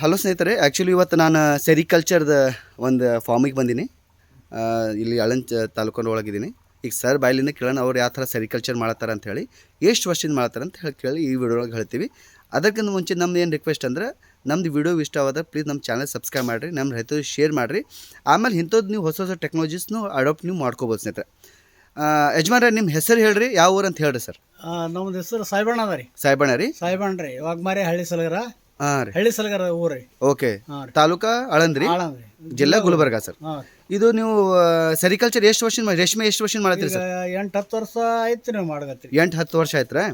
Hello ಸ್ನೇಹಿತರೆ, actually ಇವತ್ತು ನಾನು ಸೆರಿಕಲ್ಚರ್ದ ಒಂದು ಫಾರ್ಮಿಗೆ ಬಂದೀನಿ. ಇಲ್ಲಿ ಅಳಂಚ ತಾಲೂಕಿನ ಒಳಗಿದ್ದೀನಿ. ಈಗ ಸರ್ ಬಾಯಿಲಿಂದ ಕೇಳೋಣ ಅವ್ರು ಯಾವ ಥರ ಸೆರಿಕಲ್ಚರ್ ಮಾಡ್ತಾರೆ ಅಂತ ಹೇಳಿ, ಎಷ್ಟು ವರ್ಷದಿಂದ ಮಾಡ್ತಾರೆ ಅಂತ ಕೇಳಿ ಈ ವಿಡಿಯೋ ಒಳಗೆ ಹೇಳ್ತೀವಿ. ಅದಕ್ಕಿಂತ ಮುಂಚೆ ನಮ್ದು ಏನು ರಿಕ್ವೆಸ್ಟ್ ಅಂದ್ರೆ, ನಮ್ಮದು ವಿಡಿಯೋ ಇಷ್ಟವಾದ ಪ್ಲೀಸ್ ನಮ್ಮ ಚಾನಲ್ ಸಬ್ಸ್ಕ್ರೈಬ್ ಮಾಡಿರಿ, ನಮ್ಮ ರೈತರು ಶೇರ್ ಮಾಡಿರಿ. ಆಮೇಲೆ ಇಂಥದ್ದು ನೀವು ಹೊಸ ಹೊಸ ಟೆಕ್ನಾಲಜೀಸ್ನು ಅಡಾಪ್ಟ್ ನೀವು ಮಾಡ್ಕೋಬೋದು ಸ್ನೇಹಿತರೆ. ಯಜಮಾನ್ರೆ, ನಿಮ್ಮ ಹೆಸರು ಹೇಳ್ರಿ, ಯಾವ ಊರು ಅಂತ ಹೇಳ್ರಿ ಸರ್. ನಮ್ದು ಹೆಸರು ಸಾಯಿಬಣ್ಣ ಅದ ರೀ. ಸಾಯಿಬಣ್ಣ ರೀ. ಸಾಯಿಬಣ್ಣ ರೀ, ವಾಗ್ಮಾರಿ ಹಳ್ಳಿ ಸಲಗರ. ಹಾಂ ರೀ, ಹಳ್ಳಿ ಸಲಗರ ಊರಿ. ಓಕೆ. ತಾಲೂಕಾ ಆಳಂದ್ರಿ, ಜಿಲ್ಲಾ ಗುಲ್ಬರ್ಗ ಸರ್. ಇದು ನೀವು ಸೆರಿಕಲ್ಚರ್ ಎಷ್ಟು ವರ್ಷ, ರೇಷ್ಮೆ ಎಷ್ಟು ವರ್ಷ ಮಾಡ್ತೀರಿ ಸರ್? 8-10 ವರ್ಷ ಆಯ್ತು ನೀವು ಮಾಡಕತ್ತೀರಿ. 8-10 ವರ್ಷ ಆಯ್ತು.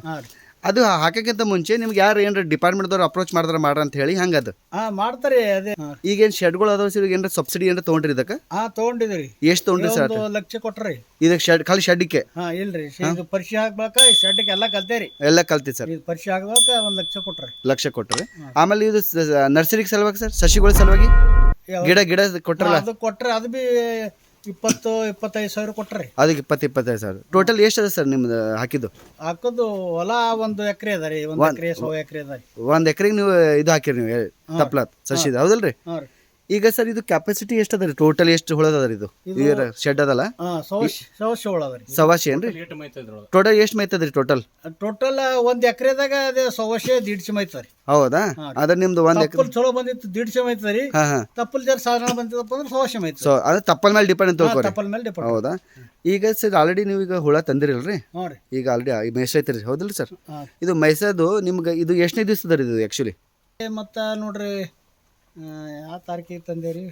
ಅದು ಹಾಕಕ್ಕಿಂತ ಮುಂಚೆ ನಿಮ್ಗೆ ಯಾರು ಏನಾರ ಡಿಪಾರ್ಟ್ಮೆಂಟ್ದವ್ರು ಅಪ್ರೋಚ್ ಮಾಡ್ರ ಅಂತ ಹೇಳಿ ಹಂಗೆ ಅದು ಮಾಡ್ತಾರೆ. ಅದೇ ಈಗೇನು ಶೆಡ್ಗಳು ಅದಾವ ಸರ್, ಏನಾರ ಸಬ್ಸಿಡಿ ಏನಾರ ತೊಗೊಂಡ್ರಿ ಇದಕ್ಕೆ? ತೊಗೊಂಡಿದ್ರಿ. ಎಷ್ಟು ತೊಗೊಂಡ್ರಿ ಸರ್? 1 ಲಕ್ಷ ಕೊಟ್ರಿ ಇದಕ್ಕೆ ಶೆಡ್, ಖಾಲಿ ಶೆಡ್ಡಿಗೆ? ಇಲ್ರಿ, ಇದು ಪರಿಚಯ ಹಾಕ್ಬೇಕ, ಶೆಡ್ಗೆ ಎಲ್ಲ ಕಲ್ತೇರಿ. ಎಲ್ಲ ಕಲ್ತಿ ಸರ್. ಪರಿಚಯ ಹಾಕ್ಬೇಕ 1 ಲಕ್ಷ ಕೊಟ್ರಿ. ಲಕ್ಷ ಕೊಟ್ರಿ. ಆಮೇಲೆ ಇದು ನರ್ಸರಿಗೆ ಸಲುವಾಗಿ ಸರ್, ಸಸಿಗಳ ಸಲುವಾಗಿ ಗಿಡ ಕೊಟ್ರಲ್ಲ? ಅದು ಕೊಟ್ರೆ ಅದು ಬಿ 20-25 ಸಾವಿರ ಕೊಟ್ರಿ. ಅದಕ್ಕೆ 20-25 ಸಾವಿರ. ಟೋಟಲ್ ಎಷ್ಟು ಅದ ಸರ್ ನಿಮ್ದು ಹಾಕಿದ್ದು? ಹಾಕೋದು ಹೊಲ 1 ಎಕರೆ ಅದ ರೀ. 1 ಎಕರೆ 100 ಎಕರೆ ಅದ ರೀ. 1 ಎಕರೆಗೆ ನೀವು ಇದು ಹಾಕಿರಿ, ನೀವು ತಪ್ಲ ಸಸಿದ, ಹೌದಲ್ರಿ? ಈಗ ಸರ್ ಇದು ಕೆಪಾಸಿಟಿ ಎಷ್ಟು ಅದ ರೀ? ಟೋಟಲ್ ಎಷ್ಟು ಹುಳದ ಅದ ರೀ ಇದು ಶೆಡ್ ಅದಲ್ಲ? 100 ಹುಳ ಅದ ರೀ. 100 ಏನ್ರಿ? ಟೋಟಲ್ ಎಷ್ಟು ಮೈತದ್ರಿ ಟೋಟಲ್? 1 ಎಕರೆದಾಗ ಅದೇ 100-150 ಮೈತದ್ರಿ. ಹೌದಾ? ಅದ್ರ ನಿಮ್ದು 1 ಎಕರೆ ಚಲೋ ಬಂದಿತ್ತು 150 ಮೈತದ್ರಿ. ತಪ್ಪಲ್ ಜರ ಸಾಧಾರಣ ಬಂದಿದ್ದಪ್ಪ ಅಂದ್ರೆ 100 ಮೈತ. ಸೊ ಅದು ತಪ್ಪಲ್ ಮೇಲೆ ಡಿಪೆಂಡ್ ಅಂತ ತಿಳ್ಕೊರಿ. ತಪ್ಪಲ್ ಮೇಲೆ ಡಿಪೆಂಡ್. ಹೌದಾ? ಈಗ ಸರ್ ಆಲ್ರೆಡಿ ನೀವು ಈಗ ಹುಳ ತಂದಿರಲ್ರಿ? ಈಗ ಆಲ್ರೆಡಿ ಮೇಯ್ಸೈತ್ರಿ, ಹೌದಲ್ರಿ ಸರ್? ಇದು ಮೇಯ್ಸೋದು ನಿಮ್ಗೆ ಇದು ಎಷ್ಟನೇ ದಿವಸ ಅದ ಇದು ಆ್ಯಕ್ಚುಲಿ? ಮತ್ತ ನೋಡ್ರಿ, ಯಾವ ತಾರೀಕಿಗೆ ತಂದೇರಿ?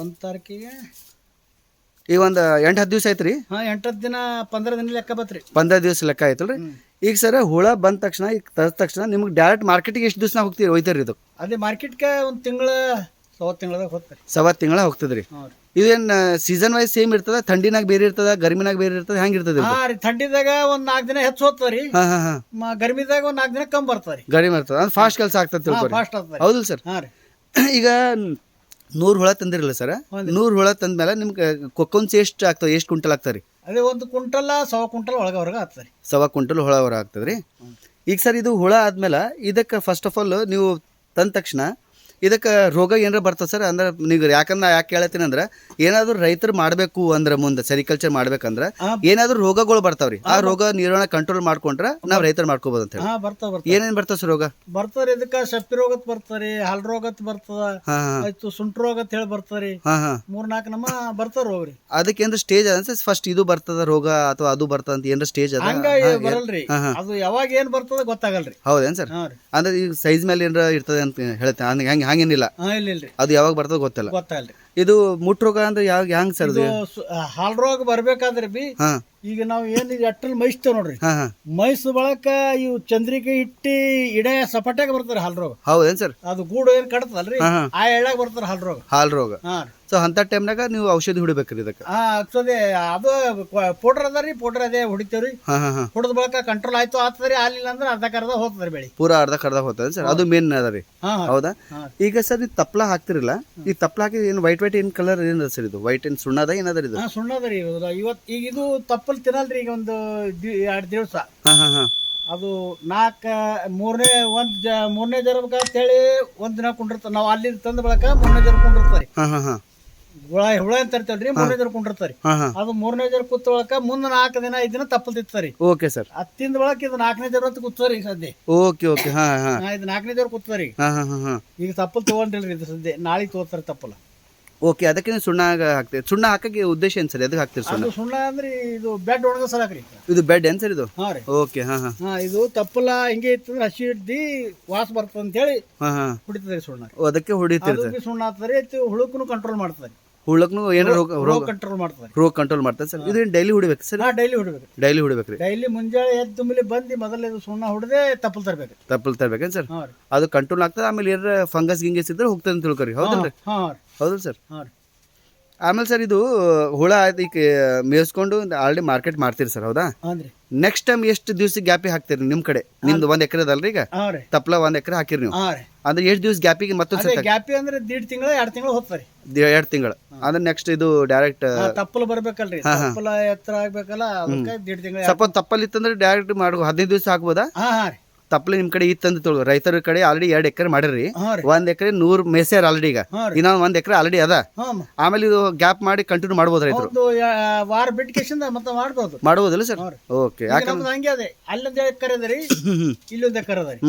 1 ತಾರೀಕಿಗೆ. ಈಗ ಒಂದು 8-10 ದಿವಸ ಆಯ್ತು ರೀ? 8-10 ದಿನ, 15 ದಿನ ಲೆಕ್ಕ ಬತ್ರಿ. 15 ದಿವಸ ಲೆಕ್ಕ ಆಯ್ತಲ್ರಿ? ಈಗ ಸರ್ ಹುಳ ಬಂದ ತಕ್ಷಣ, ಈಗ ತದ ತಕ್ಷಣ ನಿಮ್ಗೆ ಡೈರೆಕ್ಟ್ ಮಾರ್ಕೆಟಿಗೆ ಎಷ್ಟು ದಿವಸ ಹೋಯ್ತೀರಿ ಇದು? ಅದೇ ಮಾರ್ಕೆಟ್ಗೆ 1 ತಿಂಗಳ, 1 ತಿಂಗಳದಾಗ ಹೋಗ್ತಾರೆ. 1 ತಿಂಗಳ ಹೋಗ್ತದ್ರಿ. ಇದೇನು ಸೀಸನ್ ವೈಸ್ ಸೇಮ್ ಇರ್ತದ? ಥಂಡಿನಾಗ ಬೇರೆ ಇರ್ತದ, ಗರ್ಮಿನಾಗ ಬೇರೆ ಇರ್ತದ, ಹೆಂಗ್ ಇರ್ತದ? ಥಂಡಿದಾಗ 4 ದಿನ ಹೆಚ್ಚು ಹೋಗ್ತದ್ರಿ. ಗರ್ಮಿದಾಗ 4 ದಿನ ಕಮ್ಮಿ ಬರ್ತದ್ರಿ. ಗರಿಮಿ ಇರ್ತದ, ಅಂದ್ರೆ ಫಾಸ್ಟ್ ಕೆಲಸ ಆಗ್ತದೆ. ಹೌದಲ್ಲ ಸರ್? ಈಗ 100 ಹುಳ ತಂದಿರಲ್ಲ ಸರ್, 100 ಹುಳ ತಂದ್ಮೇಲೆ ನಿಮ್ಗೆ ಕೊಕ್ಕೊಂಚಿ ಎಷ್ಟು ಆಗ್ತದೆ? ಎಷ್ಟು ಕ್ವಿಂಟಲ್ ಆಗ್ತದೆ? ಅದೇ 1 ಕ್ವಿಂಟಲ್ 100 ಕ್ವಿಂಟಲ್ ಒಳಗೆ ಆಗ್ತದೆ. 100 ಕ್ವಿಂಟಲ್ ಹುಳ ಹೊರ ಆಗ್ತದ್ರಿ. ಈಗ ಸರ್ ಇದು ಹುಳ ಆದ್ಮೇಲೆ ಇದಕ್ಕೆ ಫಸ್ಟ್ ಆಫ್ ಆಲ್ ನೀವು ತಂದ ತಕ್ಷಣ ಇದಕ್ಕೆ ರೋಗ ಏನಾರ ಬರ್ತದೆ ಸರ್? ಅಂದ್ರೆ ನೀವು ಯಾಕಂದ್ರೆ ನಾ ಯಾಕೆ ಕೇಳತ್ತೀನಿ ಅಂದ್ರೆ, ಏನಾದ್ರು ರೈತರು ಮಾಡಬೇಕು ಅಂದ್ರೆ, ಮುಂದೆ ಸೆರಿಕಲ್ಚರ್ ಮಾಡ್ಬೇಕಂದ್ರೆ ಏನಾದ್ರು ರೋಗಗಳು ಬರ್ತಾವ್ರಿ. ಆ ರೋಗ ನಿರ್ವಹಣೆ ಕಂಟ್ರೋಲ್ ಮಾಡ್ಕೊಂಡ್ರೆ ನಾವು ರೈತರು ಮಾಡ್ಕೋಬಹುದು ಅಂತ ಹೇಳಿ. ಏನೇನ್ ಬರ್ತಾವ ಸರ್ ರೋಗ? ಬರ್ತಾರೆ ಇದಕ್ಕೆ ಸಪ್ಪಿ ರೋಗತ್ ಬರ್ತಾರೆ, ಹಾಲ್ ರೋಗತ್ ಬರ್ತದ, ಆಯ್ತು ಸುಂಟು ರೋಗ ಅಂತ ಹೇಳಿ ಬರ್ತಾರೆ. 3-4 ನಮ್ಮ ಬರ್ತಾರ ರೋಗ್ರಿ. ಅದಕ್ಕೆ ಏನಾರ ಸ್ಟೇಜ್ ಅದ ಫಸ್ಟ್ ಇದು ಬರ್ತದ ರೋಗ ಅಥವಾ ಅದು ಬರ್ತದ ಅಂತ ಏನಾರ ಸ್ಟೇಜ್ ಅದ? ಬರಲ್ರಿ, ಅದು ಯಾವಾಗ ಏನ್ ಬರ್ತದ ಗೊತ್ತಾಗಲ್ರಿ. ಹೌದೇನ್ ಸರ್? ಅಂದ್ರೆ ಈಗ ಸೈಜ್ ಮೇಲೆ ಏನಾರ ಇರ್ತದೆ ಅಂತ ಹೇಳ್ತೇನೆ, ಹಂಗೇನಿಲ್ಲ. ಅದು ಯಾವಾಗ ಬರ್ತದ ಗೊತ್ತಲ್ಲ. ಇದು ಮುಟ್ ರೋಗ ಅಂದ್ರೆ ಹೆಂಗ್ ಸರ್? ಹಾಲ್ ರೋಗ ಬರ್ಬೇಕಾದ್ರೆ ಬಿ ಈಗ ನಾವು ಏನ್ ಅಟ್ಟಲ್ ಮೈಸ್ತೇವ್ ನೋಡ್ರಿ, ಮೈಸ್ ಬಳಕ ಇವು ಚಂದ್ರಿಕೆ ಇಟ್ಟಿ ಇಡೇ ಸಪಾಟ್ಯಾಗ ಬರ್ತಾರೆ ಹಾಲ್ ರೋಗ. ಹೌದೇನ್ ಸರ್? ಅದು ಗೂಡು ಏನ್ ಕಟ್ತಲ್ರಿ, ಆ ಎಳ್ಳಾಗ ಬರ್ತಾರ ಹಾಲ್ ರೋಗ. ಸೊ ಅಂತ ಟೈಮ್ನಾಗ ನೀವು ಔಷಧಿ ಹೊಡಿಬೇಕ್ರಿ ಇದಕ್ಕೆ? ಔಷಧಿ ಅದು ಪೌಡರ್ ಅದಾರಿ, ಪೌಡರ್ ಅದೇ ಹೊಡಿತೇವ್ರಿ. ಹೊಡೆದ ಬಳಕ ಕಂಟ್ರೋಲ್ ಆಯ್ತು ಆಗ್ತದ್ರಿ, ಆಗ್ಲಿಲ್ಲ ಅಂದ್ರೆ ಅರ್ಧ ಹೋಗ್ತದ್ರಿ ಬೆಳಿ. ಪೂರಾ ಅರ್ಧ ಹೋಗ್ತದೆ ಸರ್, ಅದು ಮೇನ್ ಅದ ರೀ. ಹೌದಾ? ಈಗ ಸರ್ ಇದು ತಪ್ಲ ಹಾಕ್ತಿರಲ್ಲ, ಈ ತಪ್ಲ ಹಾಕಿ ಏನು ವೈಟ್ ಏನ್ ಕಲರ್ ಏನ್ ಸರ್? ಇದು ವೈಟ್ ಏನ್ ಸುಣ್ಣದ ಏನದ ಇದು? ಸುಣ್ಣದರಿ. ಇವತ್ತು ಈಗ ಇದು ತಪ್ಪಲ್ ತಿನ್ನಲ್ರಿ. ಈಗ ಒಂದು 2 ದಿವಸ ಅದು 3ನೇ ಜರಬೇಕ ಅಂತ ಹೇಳಿ 1 ದಿನ ಕುಂಡಿರ್ತಾರ. ನಾವು ಅಲ್ಲಿ ತಂದ ಬಳಕ 3ನೇ ಜರ ಕುಂಡಿರ್ತಾರಿ. ಹುಳ ಅಂತ ಇರ್ತೇವ್ರಿ, 3ನೇ ಜರ ಕುಂಡಿರ್ತಾರಿ. ಅದು 3ನೇ ಜರ ಕೂತ ಬಳಕ ಮುಂದೆ 4 ದಿನ 5 ದಿನ ತಪ್ಪಲ್ ತಿಂತಾರಿ. Okay sir. ಅದು ತಿಂದ ಬಳಕ ಇದು 4ನೇ ಜರ ಅಂತ ಕೂತಾರಿ ಸದ್ಯ. Okay okay. ಇದು 4ನೇ ಜರ ಕೂತಾರಿ. ಈಗ ತಪ್ಪಲ್ ತಗೊಂಡಿಲ್ರಿ, ಇದು ಸದ್ಯ ನಾಳೆಗೆ ತಗೋತಾರ ತಪ್ಪಲ. ಓಕೆ. ಅದಕ್ಕೆ ಸುಣ್ಣ ಹಾಕ್ತೀವಿ. ಸುಣ್ಣ ಹಾಕಕ್ಕೆ ಉದ್ದೇಶ ಏನ್ ಸರ್? ಅದಕ್ಕೆ ಹಾಕ್ತೀರಿ ಸುಣ್ಣ? ಸುಣ್ಣ ಅಂದ್ರೆ ಇದು ಬೆಡ್ ಒಣಗ ಸಲಕ್ರಿ. ಇದು ಬೆಡ್ ಏನ್ ಸರ್ ಇದು? ಓಕೆ. ಇದು ತಪ್ಪಲ ಹಿಂಗೆ ಇತ್ತಂದ್ರೆ ಹಸಿ ಹಿಡ್ದಿ ವಾಸ ಬರ್ತದ ಅಂತ ಹೇಳಿ ಹೊಡಿತದ್ರಿ ಸುಣ್ಣ. ಅದಕ್ಕೆ ಹೊಡಿತೀರಿ. ಸುಣ್ಣ ಆಗ್ತದೆ, ಹುಳುಕ್ಕೂ ಕಂಟ್ರೋಲ್ ಮಾಡ್ತದೆ. ಹುಳಕ್ನು ಏನಾರ ರೋಗ ಕಂಟ್ರೋಲ್ ಮಾಡ್ತಾರೆ. ರೋಗ ಕಂಟ್ರೋಲ್ ಮಾಡ್ತಾರೆ ಸರ್. ಇದು ಡೈಲಿ ಹೊಡಿಬೇಕು ಸರ್? ಡೈಲಿ ಹೊಡಿಬೇಕು. ಡೈಲಿ ಹೊಡಿಬೇಕ್ರಿ. ಡೈಲಿ ಮುಂಜಾನೆ ಎದ್ದು ಮೇಲೆ ಬಂದು ಮೊದಲೇ ಸುಣ್ಣ ಹೊಡೆದೇ ತಪ್ಪಲ್ ತರ್ಬೇಕು. ತಪ್ಪಲ್ ತರ್ಬೇಕೇನ್ ಸರ್? ಅದು ಕಂಟ್ರೋಲ್ ಆಗ್ತದೆ. ಆಮೇಲೆ ಏನಾರ ಫಂಗಸ್ ಗಿಂಗಸ್ ಇದ್ರೆ ಹೋಗ್ತದೆ ಅಂತ ತಿಳ್ಕೊರಿ. ಹೌದಲ್ರಿ? ಹೌದಲ್ಲ ಸರ್? ಆಮೇಲೆ ಸರ್ ಇದು ಹುಳ ಈಗ ಮೇಯಿಸ್ಕೊಂಡು ಆಲ್ರೆಡಿ ಮಾರ್ಕೆಟ್ ಮಾಡ್ತೀರಿ ಸರ್, ಹೌದಾ? ನೆಕ್ಸ್ಟ್ ಟೈಮ್ ಎಷ್ಟು ದಿವಸ ಗ್ಯಾಪಿಗೆ ಹಾಕ್ತೀರಿ ನಿಮ್ ಕಡೆ? ನಿಮ್ದು 1 ಎಕರೆ ಅದಲ್ರಿ? ಈಗ ತಪ್ಪಲ 1 ಎಕರೆ ಹಾಕಿರಿ ನೀವು, ಅಂದ್ರೆ ಎಷ್ಟು ದಿವಸ ಗ್ಯಾಪಿಗೆ ಮತ್ತೊಂದು ಗ್ಯಾಪಿ ಅಂದ್ರೆ 1.5 ತಿಂಗಳು 2 ತಿಂಗಳು ಹೋಗ್ತಾರೆ. 2 ತಿಂಗಳು ಅಂದ್ರೆ ನೆಕ್ಸ್ಟ್ ಇದು ಡೈರೆಕ್ಟ್ ತಪ್ಪಲು ಬರ್ಬೇಕಲ್ರಿ, ತಪ್ಪಲ ಎತ್ತರ ಆಗ್ಬೇಕಲ್ಲ, ಅದಕ್ಕೆ 1.5 ತಿಂಗಳು. ಸಪೋಸ್ ತಪ್ಪಲ್ ಇತ್ತಂದ್ರೆ ಡೈರೆಕ್ಟ್ ಮಾಡು 15 ದಿವಸ ಹಾಕ್ಬೋದಾ? ತಪ್ಪಲೆ ನಿಮ್ಮ ಕಡೆ ಇತ್ತಂತ ತಿಳ್ಕೊ ರೈತರ ಕಡೆ ಆಲ್ರೆಡಿ 2 ಎಕರೆ ಮಾಡಿರಿ, ಹಾಂ ರೀ 1 ಎಕರೆ 100 ಮೇಸ್ಯಾರ ಆಲ್ರೆಡಿ. ಈಗ ಹಾಂ ರೀ ಇನ್ನೊಂದು 1 ಎಕರೆ ಆಲ್ರೆಡಿ ಅದ. ಹಾಂ ಆಮೇಲೆ ಇದು ಗ್ಯಾಪ್ ಮಾಡಿ ಕಂಟಿನ್ಯೂ ಮಾಡ್ಬೋದು ರೈತರು, ಒಂದು ವಾರ ಬಿಟ್ಟು ಕೇಸಿಂದ ಮತ್ತೆ ಮಾಡ್ಬೋದು. ಮಾಡ್ಬೋದಲ್ಲ ಸರ್? ಹಾಂ ರೀ. ಓಕೆ. ಈಗ ನಮ್ದು ಹಂಗೆ ಅದೇ, ಅಲ್ಲೊಂದು ಎಕರೆ ಅದ ರೀ, ಇಲ್ಲೊಂದು ಎಕರೆ ಅದ ರೀ.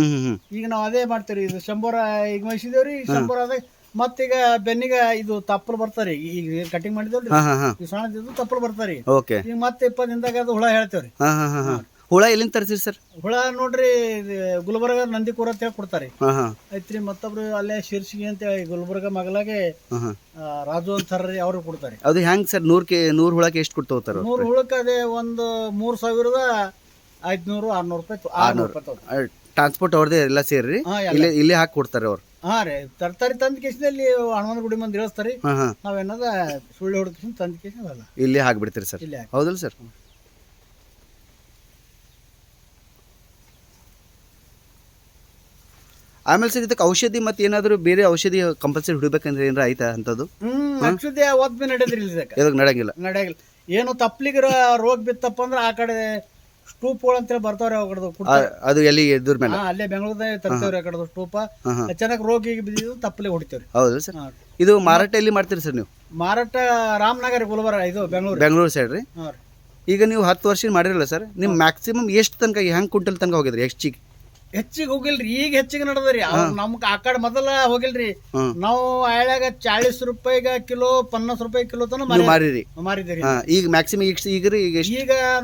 ಈಗ ನಾವು ಅದೇ ಮಾಡ್ತೀವಿ. ಇದು ಶಂಬರ ಈಗ ಮೈಸಿದೇವ್ರಿ, ಶಂಬರ ಅದ. ಮತ್ತೀಗ ಬೆನ್ನಿಗ ಇದು ತಪ್ಪಲು ಬರ್ತಾರಿ. ಈಗ ಕಟಿಂಗ್ ಮಾಡಿದೇವ್ರಿ, ಈ ಸಣ್ಣದಿದ್ದು ತಪ್ಪಲು ಬರ್ತಾರಿ. ಓಕೆ. ಈಗ ಮತ್ತೆ 20 ದಿನದಾಗ ಅದು ಹುಳ ಹೇಳ್ತೇವ್ರಿ. ಹುಳ ಎಲ್ಲಿಂದ ತರಿಸಿರಿ ಸರ್? ಹುಳ ನೋಡ್ರಿ ಗುಲ್ಬರ್ಗ ನಂದಿಕೂರ ಅಂತ ಹೇಳಿ ಕೊಡ್ತಾರಿ. ಐತ್ರಿ. ಮತ್ತೊಬ್ರು ಅಲ್ಲೇ ಶಿರ್ಸಿಗೆ ಅಂತ ಹೇಳಿ ಗುಲ್ಬರ್ಗ ಮಗಲಾಗೆ ರಾಜು ಅಂತಾರ್ರಿ, ಅವ್ರಿಗೆ ಕೊಡ್ತಾರೆ. ಅದು ಹೆಂಗ್ ಸರ್? 100 ಹುಳಕ್ಕೆ ಎಷ್ಟು ಕೊಟ್ಟು ಹೋಗ್ತಾರ? 100 ಹುಳಕ್ಕೆ ಅದೇ ಒಂದು 3,500-600 ರೂಪಾಯಿ. ಟ್ರಾನ್ಸ್ಪೋರ್ಟ್ ಅವ್ರದೇ ಎಲ್ಲ ಸೇರಿ ಇಲ್ಲೇ ಹಾಕಿ ಕೊಡ್ತಾರೆ ಅವ್ರು? ಹಾ ರೀ. ತರ್ತಾರಿ ತಂದ ಕೇಸಿನಲ್ಲಿ ಹನುಮಂತ ಗುಡಿ ಮಂದಿ ಇಳಿಸ್ತಾರಿ. ನಾವೇನದ ಸುಳ್ಳು ಹೊಡೆದ ಕೇಸಿನ ತಂದ ಕೇಸಿನ ಅಲ್ಲ ಇಲ್ಲೇ ಹಾಕ್ಬಿಡ್ತೀರಿ ಸರ್? ಹೌದಲ್ಲ ಸರ್? ಆಮೇಲೆ ಸರ್ ಇದಕ್ಕೆ ಔಷಧಿ ಮತ್ತೆ ಏನಾದ್ರು ಬೇರೆ ಔಷಧಿ ಕಂಪಲ್ಸರಿ ಹೊಡಿಬೇಕಂದ್ರೆ ಏನಾರ ಆಯ್ತಾ ಅಂತದ್ದು? ಔಷಧಿ ಒದ್ಮೆ ನಡೆದ್ರಿ ಇದಕ್ಕೆ ನಡೆಯಂಗಿಲ್ಲ. ಏನು ತಪ್ಪಲಿಗೆ ರೋಗ ಬಿತ್ತಪ್ಪ ಅಂದ್ರೆ ಆ ಕಡೆ ಸ್ಟೂಪ್ಗಳು ಅಂತೇಳಿ ಬರ್ತಾವ್ರಿ. ಅದು ಎಲ್ಲಿ ಎದುರ ಮೇಲೆ ಅಲ್ಲೇ ಬೆಂಗಳೂರದಾಗ ತರ್ತೇವ್ರಿ. ಆ ಕಡೆ ಸ್ಟೂಪ ಚೆನ್ನಾಗಿ ರೋಗಿಗೆ ಬಿದ್ದಿದ್ದು ತಪ್ಪಲಿಗೆ ಹೊಡಿತೇವ್ರಿ. ಹೌದಾ ಸರ್? ಇದು ಮಾರಾಟ ಎಲ್ಲಿ ಮಾಡ್ತೀರಿ ಸರ್ ನೀವು? ಮಾರಾಟ ರಾಮನಗರ, ಗುಲ್ಬರ್ಗ, ಇದು ಬೆಂಗಳೂರು ಸೈಡ್ ರೀ. ಈಗ ನೀವು 10 ವರ್ಷ ಮಾಡಿರಲ್ಲ ಸರ್, ನಿಮ್ ಮ್ಯಾಕ್ಸಿಮಮ್ ಎಷ್ಟು ತನಕ ಹೆಂಗ್ ಕ್ವಿಂಟಲ್ ತನಕ ಹೋಗಿದ್ರಿ? ಹೆಚ್ಚಿಗೆ ಹೋಗಿಲ್ರಿ, ಈಗ ಹೆಚ್ಚಿಗೆ ನಡೆದ್ರಿ. ನಮ್ಗೆ ಆ ಕಡೆ ಮೊದಲ ಹೋಗಿಲ್ರಿ. ನಾವು ಹಳ್ಯಾಗ 40 ರೂಪಾಯಿಗ ಕಿಲೋ, 50 ರೂಪಾಯಿ ಕಿಲೋ ತನ ಮಾರಿದ್ರಿ. ಈಗ ಮ್ಯಾಕ್ಸಿಮಮ್ ಈಗ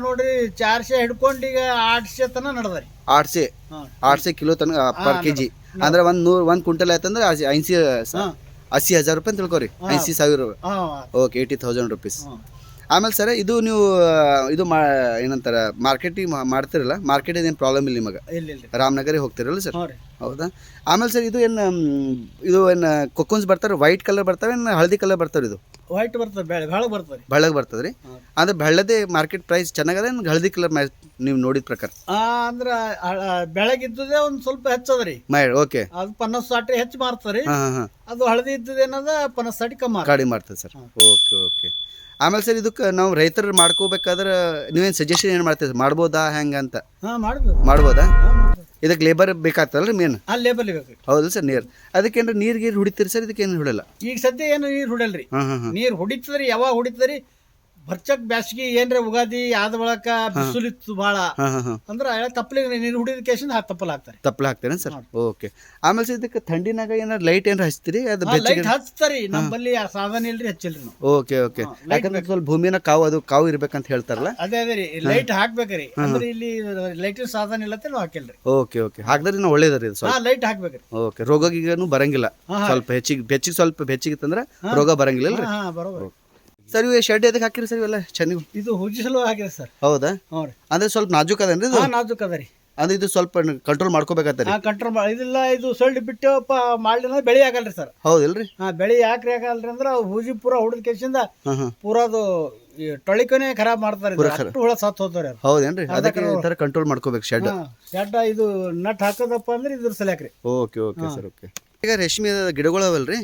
ನೋಡ್ರಿ 400 ಹಿಡ್ಕೊಂಡು ಈಗ 800 ತನ ನಡೆದ್ರಿ. 800 ಕಿಲೋ ತನಕ ಪರ್ ಕೆಜಿ ಅಂದ್ರೆ ಒಂದ್ ಕ್ವಿಂಟಲ್ ಆಯ್ತಂದ್ರೆ 80,000 ರೂಪಾಯಿ ತಿಳ್ಕೊರಿ. 80,000. Okay, 80,000 rupees. ಆಮೇಲೆ ಸರ್ ಇದು ನೀವು ಇದು ಏನಂತಾರ ಮಾರ್ಕೆಟಿಂಗ್ ಮಾಡ್ತಿರಲ್ಲ, ಮಾರ್ಕೆಟ್ ಏನು ಪ್ರಾಬ್ಲಮ್ ಇಲ್ಲ ನಿಮಗೆ? ರಾಮನಗರೇ ಹೋಗ್ತಿರಲ್ಲ ಸರ್? ಹೌದಾ? ಆಮೇಲೆ ಸರ್ ಇದು ಏನು ಕೊಕೋನ್ಸ್ ಬರ್ತಾರೆ, ವೈಟ್ ಕಲರ್ ಬರ್ತಾವೆ, ಹಳದಿ ಕಲರ್ ಬರ್ತಾವೆ? ಇದು ವೈಟ್ ಬರ್ತದೆ, ಬೆಳ್ಳಗೆ ಬರ್ತದೆ ರೀ. ಅಂದ್ರೆ ಬೆಳ್ಳದೇ ಮಾರ್ಕೆಟ್ ಪ್ರೈಸ್ ಚೆನ್ನಾಗದ, ಹಳದಿ ಕಲರ್ ನೀವು ನೋಡಿದ ಪ್ರಕಾರ? ಅಂದ್ರೆ ಬೆಳಗಿದ್ದುದೇ ಒಂದು ಸ್ವಲ್ಪ ಹೆಚ್ಚದ್ರಿ. ಓಕೆ. ಅದು 50-60 ಹೆಚ್ಚು ಮಾರ್ತದ್ರಿ. ಅದು ಹಳದಿ ಇದ್ದದೇನದ 50-60 ಕಡಿಮೆ ಮಾಡ್ತದೆ ಸರ್. Okay okay. ಆಮೇಲೆ ಸರ್ ಇದಕ್ಕೆ ನಾವು ರೈತರು ಮಾಡ್ಕೋಬೇಕಾದ್ರೆ ನೀವೇನು ಸಜೆಷನ್ ಏನು ಮಾಡ್ತೀರಿ? ಮಾಡ್ಬೋದಾ ಹೆಂಗಂತ? ಮಾಡ್ಬೋದಾ? ಇದಕ್ಕೆ ಲೇಬರ್ ಬೇಕಾಗ್ತಲ್ಲ ಮೇನ್? ಲೇಬರ್ ಬೇಕು. ಹೌದಲ್ಲ ಸರ್? ಅದಕ್ಕೇನ್ರ ನೀರ್ ಗೀರ್ ಹೊಡಿತೀರಿ ಸರ್? ಇದಕ್ಕೆ ಏನು ಹೊಡಲ್ಲ? ಈಗ ಸದ್ಯ ಏನು ನೀರು ಹೊಡಲ್ರಿ. ನೀರು ಹೊಡಿತದ್ರಿ. ಯಾವಾಗ ಹೊಡಿತದ್ರಿ? ಬರ್ಚಕ್ ಬ್ಯಾಸ್ಗಿ ಏನ್ರ ಉಗಾದಿ ಆದ ಬಳಕ ಬಿಸಿಲಿತ್ತು ಭಾಳ ಅಂದ್ರೆ ತಪ್ಪಲಿಗೆ ನೀರು ಹುಡಿದ ಕೇಸಿಂದ ತಪ್ಪಲ್ ಹಾಕ್ತಾರೆ. ತಪ್ಪಲ್ ಹಾಕ್ತಾರೆ ಸರ್? ಓಕೆ. ಆಮೇಲೆ ಸರ್ ಇದಕ್ಕೆ ಥಂಡಿನಾಗ ಏನಾರ ಲೈಟ್ ಏನಾರ ಹಚ್ತೀರಿ? ಅದು ಲೈಟ್ ಹಚ್ತಾರಿ. ನಮ್ಮಲ್ಲಿ ಸಾಧನ ಇಲ್ರಿ, ಹಚ್ಚಿಲ್ರಿ ನಾವು. Okay okay. ಯಾಕಂದ್ರೆ ಸ್ವಲ್ಪ ಭೂಮಿನ ಕಾವು ಇರ್ಬೇಕಂತ ಹೇಳ್ತಾರಲ್ಲ? ಅದೇ ರೀ, ಲೈಟ್ ಹಾಕ್ಬೇಕ್ರಿ. ಅಂದ್ರೆ ಇಲ್ಲಿ ಲೈಟಿನ ಸಾಧನ ಇಲ್ಲ ನಾವು ಹಾಕಿಲ್ರಿ. Okay okay. ಹಾಕಿದ್ರೆ ನಾವು ಒಳ್ಳೇದ್ರಿ. ಲೈಟ್ ಹಾಕ್ಬೇಕ್ರಿ. ಓಕೆ. ರೋಗ ಗೀಗನು ಬರಂಗಿಲ್ಲ? ಸ್ವಲ್ಪ ಹೆಚ್ಚಿಗಿತ್ತಂದ್ರೆ ರೋಗ ಬರಂಗಿಲ್ಲ ಅಲ್ರಿ? ಬರೋಬರ್ ಸರ್. ಇವು ಶೆಡ್ ಎದಕ್ಕೆ ಹಾಕಿರಿ ಸರ್? ಇವೆಲ್ಲ ಚೆನ್ನಾಗಿ ಇದು ಹುಜ್ಜಿಸಲು ಹಾಕಿದೆ ಸರ್. ಹೌದಾ? ಅಂದ್ರೆ ಸ್ವಲ್ಪ ನಾಜೂಕ್ ಅದೇನ್ರಿ ಇದು? ನಾಜೂಕ್ ಅದ ರೀ. ಅಂದ್ರೆ ಇದು ಸ್ವಲ್ಪ ಕಂಟ್ರೋಲ್ ಮಾಡ್ಕೋಬೇಕಾಗ್ತದೆ. ಕಂಟ್ರೋಲ್ ಇದಿಲ್ಲ. ಇದು ಸೊಳ್ಳಿ ಬಿಟ್ಟಪ್ಪ ಮಾಡಿಲ್ಲ ಬೆಳೆ ಆಗಲ್ರಿ ಸರ್. ಹೌದಿಲ್ರಿ? ಬೆಳೆ ಯಾಕ್ರಿ ಆಗಲ್ರಿ ಅಂದ್ರೆ ಹೂಜಿ ಪೂರ ಹುಡಿದ ಕೇಸಿಂದ ಪೂರ ಅದು ಟೊಳಿಕನೇ ಖರಾಬ್ ಮಾಡ್ತಾರೆ. ಹುಳ ಸತ್ ಹೋಗ್ತಾರೆ. ಹೌದೇನ್ರಿ? ಅದಕ್ಕೆ ಕಂಟ್ರೋಲ್ ಮಾಡ್ಕೋಬೇಕು ಶೆಡ್. ಇದು ನಟ್ ಹಾಕೋದಪ್ಪ ಅಂದ್ರೆ ಇದ್ರ ಸಲಕ್ರಿ. Okay okay sir. ಓಕೆ. ಈಗ ರೇಷ್ಮೆ ಗಿಡಗಳು ಅವಲ್ರಿ,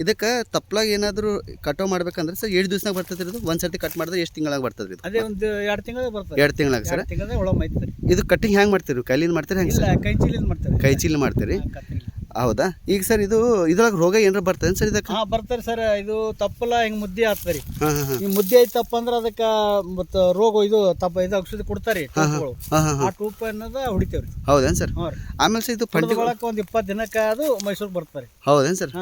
ಇದಕ್ಕೆ ತಪ್ಪಲಾಗ ಏನಾದ್ರು ಕಟಾವ್ ಮಾಡ್ಬೇಕಂದ್ರೆ ಸರ್ 7 ದಿವಸನಾಗ ಬರ್ತದೆ ಇದು? ಒಂದ್ಸರ್ತಿ ಕಟ್ ಮಾಡಿದ್ರೆ ಎಷ್ಟು ತಿಂಗಳಾಗ ಬರ್ತದೆ? ಅದೇ ಒಂದು 2 ತಿಂಗಳ ಬರ್ತದೆ. 2 ತಿಂಗಳಾಗ ಸರ್? ಹುಳ ಮೈತ್ರಿ. ಇದು ಕಟ್ಟಿಂಗ್ ಹೆಂಗ್ ಮಾಡ್ತೀರಿ? ಕೈಲಿಂದ ಮಾಡ್ತೀರಿ ಹೆಂಗೆ? ಕೈ ಚೀಲಿಂದ ಮಾಡ್ತೀರಿ. ಕೈ ಚೀಲ ಮಾಡ್ತೀರಿ? ಹೌದಾ? ಈಗ ಸರ್ ಇದ್ರೊಳಗೆ ರೋಗ ಏನಾರ ಬರ್ತದೆ ಸರ್ ಇದಕ್ಕೆ? ಬರ್ತಾರೆ ಸರ್. ಇದು ತಪ್ಪಲ ಹಿಂಗ್ ಮುದ್ದೆ ಆಗ್ತರಿ. ಈ ಮುದ್ದೆ ಐತಪ್ಪ ಅಂದ್ರೆ ಅದಕ್ಕೆ ಮತ್ತ ರೋಗ ಇದು ಔಷಧಿ ಕೊಡ್ತಾರಿ. ಆ ಟೂಪ್ ಅನ್ನೋದ ಹೊಡಿತೇವ್ರಿ. ಹೌದೇನ್ ಸರ್? ಆಮೇಲೆ ಸರ್ ಇದು ಪಂಡಿ ಒಳಕ್ಕೆ ಒಂದು 20 ದಿನಕ್ಕೆ ಅದು ಮೈಸೂರು ಬರ್ತಾರೆ. ಹೌದೇನ್ ಸರ್?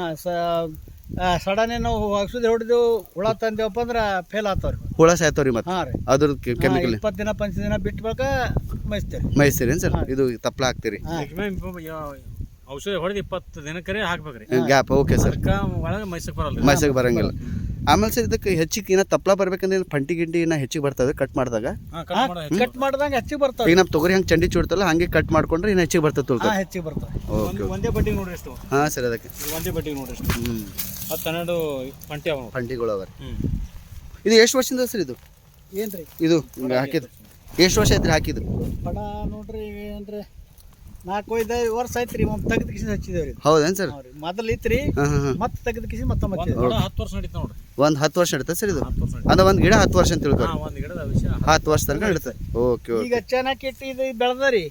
ಸಡನ್ ನಾವು ಔಷಧಿ ಹೊಡೆದು ಹುಳ ತಂದೇವಪ್ಪ ಅಂದ್ರೆ ಫೇಲ್ ಆಗ್ತಾವ್ರಿ. ಹುಳ ಸಾಯ್ತಾವ್ರಿ ಮತ್ತೆ? ಅದ್ರ ಕೆಮಿಕಲ್ 20 ದಿನ 25 ದಿನ ಬಿಟ್ಟು ಬಳಕ ಮೈಸ್ತೀರಿ ಸರ್? ಇದು ತಪ್ಪಲ ಹಾಕ್ತೀರಿ? ಔಷಧಿ ಹೊಡೆದು 20 ದಿನಕ್ಕರೆ ಹಾಕ್ಬೇಕ್ರಿ ಗ್ಯಾಪ್. Okay sir. ಒಳಗೆ ಮೈಸೂರಿಗೆ ಬರಂಗಿಲ್ಲ. ಆಮೇಲೆ ಸರ್ ಇದಕ್ಕೆ ಹೆಚ್ಚಿಗೆ ಏನೋ ತಪ್ಪಲ ಬರ್ಬೇಕಂದ್ರೆ ಫಂಟಿ ಗಿಂಟಿ ಏನೋ ಹೆಚ್ಚಿಗೆ ಬರ್ತದೆ ಕಟ್ ಮಾಡಿದಾಗ? ಕಟ್ ಮಾಡಿದಾಗ ಹೆಚ್ಚಿಗೆ ಬರ್ತಾವೆ. ಈಗ ನಮ್ಮ ತೊಗರಿ ಹಂಗೆ ಚಂಡಿ ಚೂಡ್ತಲ್ಲ ಹಂಗೆ ಕಟ್ ಮಾಡ್ಕೊಂಡ್ರೆ ಇನ್ನು ಹೆಚ್ಚಿಗೆ ಬರ್ತದೆ? ಹೆಚ್ಚಿಗೆ ಬರ್ತವೆ. ಒಂದೇ ಬಡ್ಡಿಗೆ ನೋಡ್ರಿ ಎಷ್ಟು? ಹಾಂ ಸರ್. ಅದಕ್ಕೆ ಒಂದೇ ಬಡ್ಡಿಗೆ ನೋಡ್ರಿ ಎಷ್ಟು? 10-12 ಫಂಟಿಗಳು ಅವ. ಇದು ಎಷ್ಟು ವರ್ಷದಿಂದ ಸರ್ ಇದು? ಏನ್ರಿ ಇದು ಹಾಕಿದ್ದು ಎಷ್ಟು ವರ್ಷ ಐತ್ರಿ ಹಾಕಿದ್ದು? ಪಡ ನೋಡ್ರಿ ಏನ್ರಿ 4-5 ವರ್ಷ ಐತ್ರಿ. ತೆಗೆದ ಕಿಸಿ ಹಚ್ಚಿದೇವ್ರಿ. ಹೌದೇನ್ ಸರ್? ಮೊದಲು ಇತ್ರಿ, ಮತ್ತೆ ತೆಗೆದ ಕಿಸಿ ಮತ್ತೆ 10 ವರ್ಷ ನಡೀತಾ ನೋಡ್ರಿ. ಒಂದು 10 ವರ್ಷ ನಡೀತದೆ ಸರ್ ಇದು? ಅಂದ್ರೆ ಒಂದು ಗಿಡ 10 ವರ್ಷ ಅಂತ ತಿಳ್ಕೊ. 10 ವರ್ಷ ತನಕ ನಡೀತದೆ. Okay okay. ಈಗ ಚೆನ್ನಾಗಿ ಇಟ್ಟು ಇದು ಬೆಳೆದರಿ.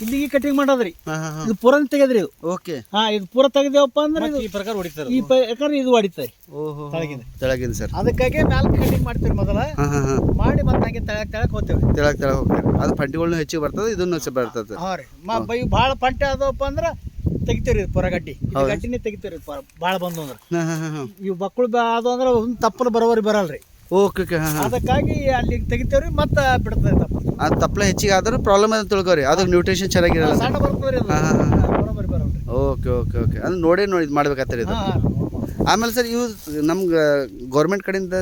ಇಲ್ಲಿಗೆ ಕಟಿಂಗ್ ಮಾಡೋದ್ರಿ ಹಾಂ ಹಾಂ ಹಾಂ ಇದು ಪೂರ ತೆಗೆದ್ರಿ ಇದು ಓಕೆ ಇದು ಪೂರ ತೆಗೆದೇವಪ್ಪ ಅಂದ್ರೆ ಇದು ಈ ಪ್ರಕಾರ ಹೊಡಿತಾರೆ ಈ ಪ್ರಕಾರ ಇದು ಹೊಡಿತಾರೆ ಓಹೋ ತೆಳಗಿಂದ ತೆಳಗಿಂದ ಸರ್ ಅದಕ್ಕಾಗಿ ಮ್ಯಾಲ್ ಕಟಿಂಗ್ ಮಾಡ್ತೀವಿ ಮೊದಲ ಹಾಂ ಹಾಂ ಹಾಂ ಮಾಡಿ ಮತ್ತೆ ಹಂಗೆ ತೆಳಕ್ ಹೋಗ್ತೇವೆ ತೆಳಗೆ ಹೋಗ್ತಾರೆ ಅದು ಪಂಟಿಗಳ್ನು ಹೆಚ್ಚಿಗೆ ಬರ್ತದೆ ಇದನ್ನು ಬರ್ತದೆ ಹಾಂ ರೀ ಭಾಳ ಪಂಟೆ ಆದವಪ್ಪ ಅಂದ್ರೆ ತೆಗಿತೀವ್ರಿ ಇದು ಪೂರ ಗಡ್ಡಿ ಇದು ಗಡ್ಡಿನೇ ತೆಗಿತೀವ್ರಿ ಭಾಳ ಬಂದು ಅಂದ್ರೆ ಹಾಂ ಹಾಂ ಹಾಂ ಹಾಂ ಇವು ಬಕ್ಕಳು ಅದು ಅಂದ್ರೆ ಒಂದು ತಪ್ಪಲು ಬರೋವರಿ ಬರಲ್ರಿ ಓಕೆ ಓಕೆ ಹಾಂ ಹಾಂ ಅದಕ್ಕಾಗಿ ಅಲ್ಲಿ ತೆಗಿತೇವ್ರಿ ಮತ್ತೆ ಬಿಡ್ತದೆ ತಪ್ಪಲು ಅದು ತಪ್ಪಲ ಹೆಚ್ಚಿಗೆ ಆದ್ರೂ ಪ್ರಾಬ್ಲಮ್ ಅಂತ ತಿಳ್ಕೊರಿ ಅದಕ್ಕೆ ನ್ಯೂಟ್ರಿಷನ್ ಚೆನ್ನಾಗಿರಲ್ಲ ಸಣ್ಣ ಬರ್ತದ್ರಿ ಅದು ಹಾಂ ಹಾಂ ಹಾಂ ಬರೋಬರಿ ಬರಲ್ರಿ ಓಕೆ ಓಕೆ ಓಕೆ ಅದು ನೋಡಿ ಇದು ಮಾಡ್ಬೇಕಾಗ್ತದೆ ಇದು ಹಾಂ ಆಮೇಲೆ ಸರ್ ಇವು ನಮ್ಗೆ ಗೌರ್ಮೆಂಟ್ ಕಡೆಯಿಂದ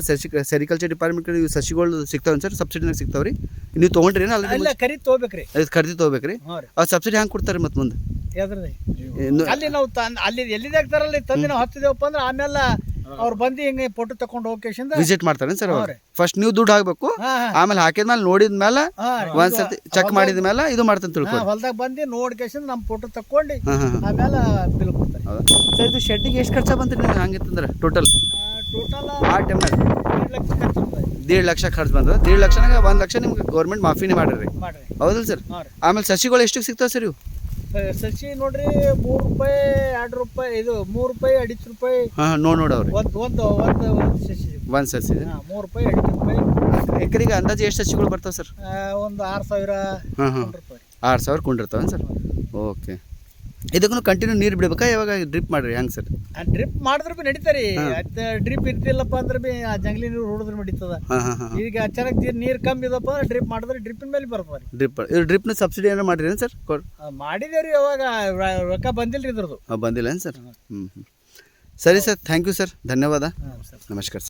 ಸೆರಿಕಲ್ಚರ್ ಡಿಪಾರ್ಟ್ಮೆಂಟ್ ಕಡೆ ಇವು ಸಸಿಗಳು ಸಿಗ್ತಾವೆ ಸರ್ ಸಬ್ಸಿಡಿನಾಗ ಸಿಗ್ತಾವೆ ರೀ ನೀವು ತೊಗೊಂಡ್ರಿ ಅಲ್ಲ ಅಲ್ಲಿ ಕರಿ ತೊಗೋಬೇಕ್ರಿ ಅದು ಖರೀದಿ ತೊಗೋಬೇಕ್ರಿ ಹಾಂ ರೀ ಅದು ಸಬ್ಸಿಡಿ ಹ್ಯಾಂಗೆ ಕೊಡ್ತಾರೆ ಮತ್ತೆ ಮುಂದೆ ಯಾವ್ದ್ರಿ ಅಲ್ಲಿ ನಾವು ಅಲ್ಲಿ ಎಲ್ಲಿದೆ ಆಗ್ತಾರಲ್ಲಿ ತಂದು ನಾವು ಹತ್ತಿದೇವಪ್ಪ ಅಂದ್ರೆ ಆಮೇಲೆ ಅವ್ರು ಬಂದು ಹಿಂಗೆ ಫೋಟೋ ತಕೊಂಡು ಹೋಗ್ಕೇಶಿಂದ ವಿಸಿಟ್ ಮಾಡ್ತಾರೆ ಸರ್ ಅವ್ರು ಫಸ್ಟ್ ನೀವು ದುಡ್ಡು ಹಾಕಬೇಕು ಆಮೇಲೆ ಹಾಕಿದ್ಮೇಲೆ ನೋಡಿದ್ಮೇಲೆ ಒಂದ್ಸತಿ ಚೆಕ್ ಮಾಡಿದ್ಮೇಲೆ ಇದು ಮಾಡ್ತಾನೆ ತಿಳ್ಕೊ ಹೊಲ್ದಾಗ ಬಂದು ನೋಡ್ಕೇಶಿಂದ ನಮ್ಮ ಫೋಟೋ ತಕೊಂಡು ಹಾಂ ಹಾಂ ಆಮೇಲೆ ಬಿಲ್ ಕೊಡ್ತಾರೆ ಹೌದಾ ಸರ್ ಇದು ಶೆಡ್ಡಿಗೆ ಎಷ್ಟು ಖರ್ಚು ಬಂತು ನೀವು ಹಂಗಿತ್ತಂದ್ರೆ ಟೋಟಲ್ ಟೋಟಲ್ ಆ ಟೈಮ್ನಾಗ 1,00,000 ಖರ್ಚು ಬಂದದೆ. 1.5 ಲಕ್ಷ ಖರ್ಚು ಬಂದದ 1.5 ಲಕ್ಷನಾಗ 1 ಲಕ್ಷ ನಿಮ್ಗೆ ಗೌರ್ಮೆಂಟ್ ಮಾಫಿನೇ ಮಾಡ್ರಿ ಮಾಡ್ರಿ ಹೌದಲ್ಲ ಸರ್ ಹಾಂ ರೀ ಆಮೇಲೆ ಸಸಿಗಳು ಎಷ್ಟಕ್ಕೆ ಸಿಗ್ತಾವೆ ಸರ್ ಇವು ಸಸಿ ನೋಡ್ರಿ ₹3 ₹2 ಇದು ₹3 ₹2.5 ಹಾಂ ನೋಡವ್ರಿ ಒಂದು ಸಸಿ ಒಂದು ಸಸಿ ₹3 ₹2 ಎಕರೆಗೆ ಅಂದಾಜು ಎಷ್ಟು ಸಸಿಗಳು ಬರ್ತಾವೆ ಸರ್ ಒಂದು 6,000 ಹಾಂ ಹಾಂ ರೂಪಾಯಿ 6,000 ಕೊಂಡಿರ್ತಾವೆ ಸರ್ ಓಕೆ ಇದಕ್ಕೂ ಕಂಟಿನ್ಯೂ ನೀರು ಬಿಡ್ಬೇಕಾ ಯಾವಾಗ ಡ್ರಿಪ್ ಮಾಡ್ರಿ ಹೆಂಗೆ ಸರ್ ಡ್ರಿಪ್ ಮಾಡಿದ್ರೆ ಬಿ ನಡೀತಾರಿ ಡ್ರಿಪ್ ಇರ್ತಿಲ್ಲಪ್ಪ ಅಂದ್ರೆ ಬಿ ಆ ಜಂಗ್ಲಿ ನೀರು ಹೊಡೆದ್ರೆ ನಡೀತದ ಹಾಂ ಹಾಂ ಹಾಂ ಈಗ ಚೆನ್ನಾಗಿ ನೀರು ಕಮ್ಮಿ ಇದಪ್ಪ ಅಂದ್ರೆ ಡ್ರಿಪ್ ಮಾಡಿದ್ರೆ ಡ್ರಿಪ್ಪಿನ ಮೇಲೆ ಬರ್ತದೆ ಇದು ಡ್ರಿಪ್ನ ಸಬ್ಸಿಡಿ ಏನಾರು ಮಾಡಿರಿ ಏನು ಸರ್ ಮಾಡಿದೇವ್ರಿ ಅವಾಗ ರೊಕ್ಕ ಬಂದಿಲ್ರಿ ಇದ್ರದ್ದು ಬಂದಿಲ್ಲ ಏನು ಸರ್ ಹ್ಞೂ ಹ್ಞೂ ಸರಿ ಸರ್ ಥ್ಯಾಂಕ್ ಯು ಸರ್ ಧನ್ಯವಾದ ಹಾಂ ಸರ್ ನಮಸ್ಕಾರ ಸರ್